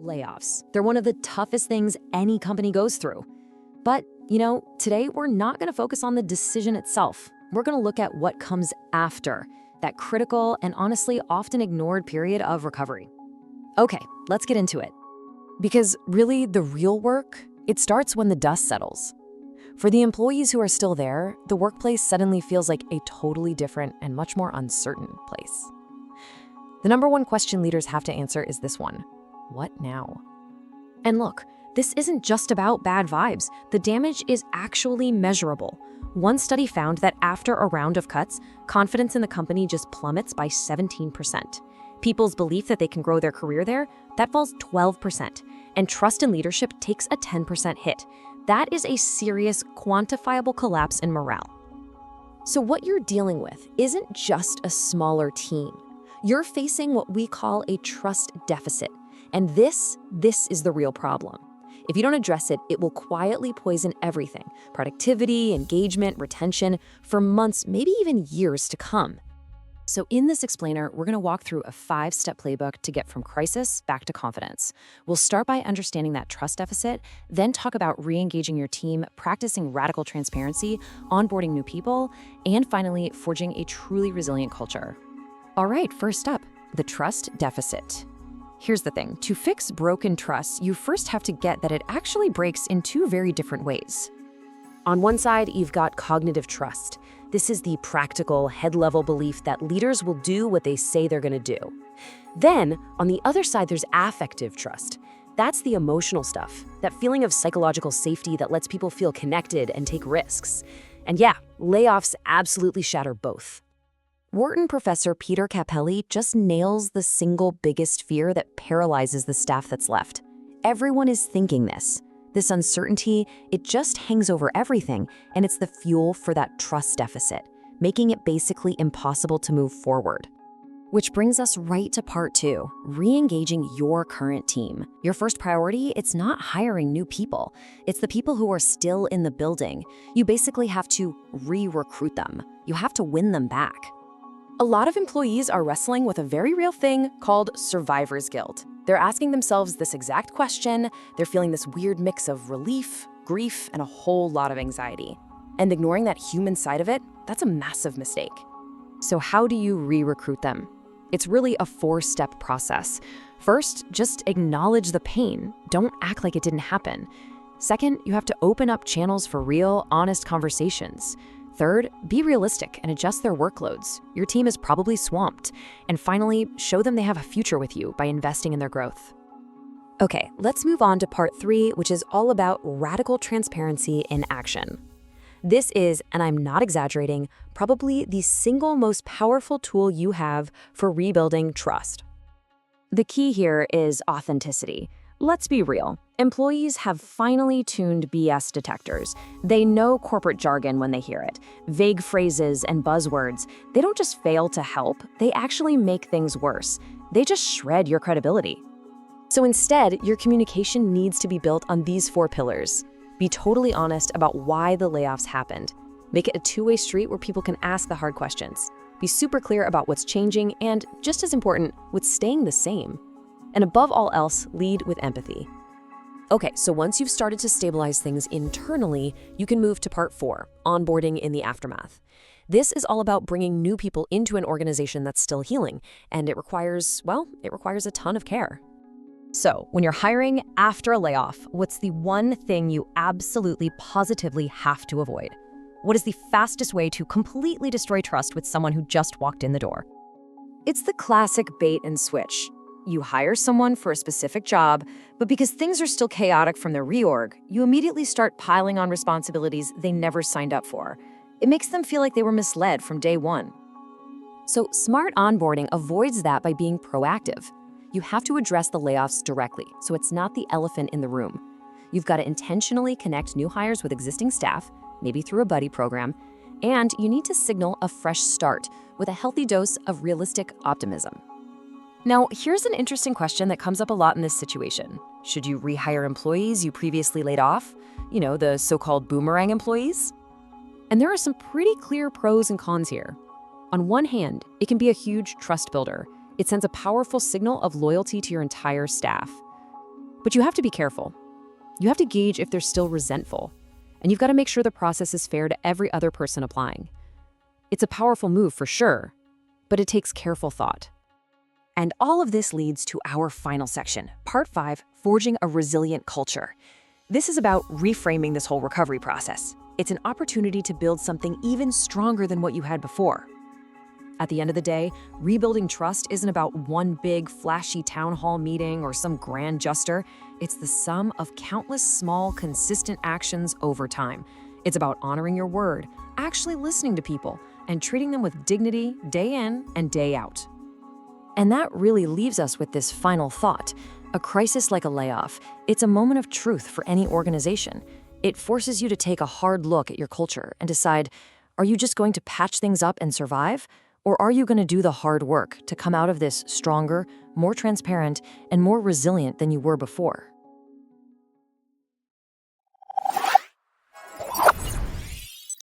Layoffs. They're one of the toughest things any company goes through. But, today we're not going to focus on the decision itself. We're going to look at what comes after that critical and honestly often ignored period of recovery. Okay, let's get into it. Because really, the real work, it starts when the dust settles. For the employees who are still there, the workplace suddenly feels like a totally different and much more uncertain place. The number one question leaders have to answer is this one: what now? And look, this isn't just about bad vibes. The damage is actually measurable. One study found that after a round of cuts, confidence in the company just plummets by 17%. People's belief that they can grow their career there, that falls 12%. And trust in leadership takes a 10% hit. That is a serious, quantifiable collapse in morale. So what you're dealing with isn't just a smaller team. You're facing what we call a trust deficit. And this is the real problem. If you don't address it, it will quietly poison everything: productivity, engagement, retention, for months, maybe even years to come. So in this explainer, we're going to walk through a 5-step playbook to get from crisis back to confidence. We'll start by understanding that trust deficit, then talk about re-engaging your team, practicing radical transparency, onboarding new people, and finally, forging a truly resilient culture. All right, first up, the trust deficit. Here's the thing: to fix broken trust, you first have to get that it actually breaks in two very different ways. On one side, you've got cognitive trust. This is the practical, head-level belief that leaders will do what they say they're going to do. Then, on the other side, there's affective trust. That's the emotional stuff, that feeling of psychological safety that lets people feel connected and take risks. And yeah, layoffs absolutely shatter both. Wharton professor Peter Capelli just nails the single biggest fear that paralyzes the staff that's left. Everyone is thinking this. This uncertainty, it just hangs over everything, and it's the fuel for that trust deficit, making it basically impossible to move forward. Which brings us right to part 2, re-engaging your current team. Your first priority, it's not hiring new people. It's the people who are still in the building. You basically have to re-recruit them. You have to win them back. A lot of employees are wrestling with a very real thing called survivor's guilt. They're asking themselves this exact question. They're feeling this weird mix of relief, grief, and a whole lot of anxiety. And ignoring that human side of it, that's a massive mistake. So how do you re-recruit them? It's really a 4-step process. First, just acknowledge the pain. Don't act like it didn't happen. Second, you have to open up channels for real, honest conversations. Third, be realistic and adjust their workloads. Your team is probably swamped. And finally, show them they have a future with you by investing in their growth. Okay, let's move on to part 3, which is all about radical transparency in action. This is, and I'm not exaggerating, probably the single most powerful tool you have for rebuilding trust. The key here is authenticity. Let's be real. Employees have finely tuned BS detectors. They know corporate jargon when they hear it, vague phrases and buzzwords. They don't just fail to help, they actually make things worse. They just shred your credibility. So instead, your communication needs to be built on these 4 pillars. Be totally honest about why the layoffs happened. Make it a two-way street where people can ask the hard questions. Be super clear about what's changing and, just as important, what's staying the same. And above all else, lead with empathy. Okay, so once you've started to stabilize things internally, you can move to part 4, onboarding in the aftermath. This is all about bringing new people into an organization that's still healing, and it requires a ton of care. So, when you're hiring after a layoff, what's the one thing you absolutely positively have to avoid? What is the fastest way to completely destroy trust with someone who just walked in the door? It's the classic bait and switch. You hire someone for a specific job, but because things are still chaotic from their reorg, you immediately start piling on responsibilities they never signed up for. It makes them feel like they were misled from day one. So smart onboarding avoids that by being proactive. You have to address the layoffs directly, so it's not the elephant in the room. You've got to intentionally connect new hires with existing staff, maybe through a buddy program, and you need to signal a fresh start with a healthy dose of realistic optimism. Now, here's an interesting question that comes up a lot in this situation. Should you rehire employees you previously laid off? The so-called boomerang employees? And there are some pretty clear pros and cons here. On one hand, it can be a huge trust builder. It sends a powerful signal of loyalty to your entire staff. But you have to be careful. You have to gauge if they're still resentful, and you've got to make sure the process is fair to every other person applying. It's a powerful move for sure, but it takes careful thought. And all of this leads to our final section, Part 5, Forging a Resilient Culture. This is about reframing this whole recovery process. It's an opportunity to build something even stronger than what you had before. At the end of the day, rebuilding trust isn't about one big, flashy town hall meeting or some grand gesture. It's the sum of countless small, consistent actions over time. It's about honoring your word, actually listening to people, and treating them with dignity day in and day out. And that really leaves us with this final thought. A crisis like a layoff, it's a moment of truth for any organization. It forces you to take a hard look at your culture and decide, are you just going to patch things up and survive? Or are you going to do the hard work to come out of this stronger, more transparent, and more resilient than you were before?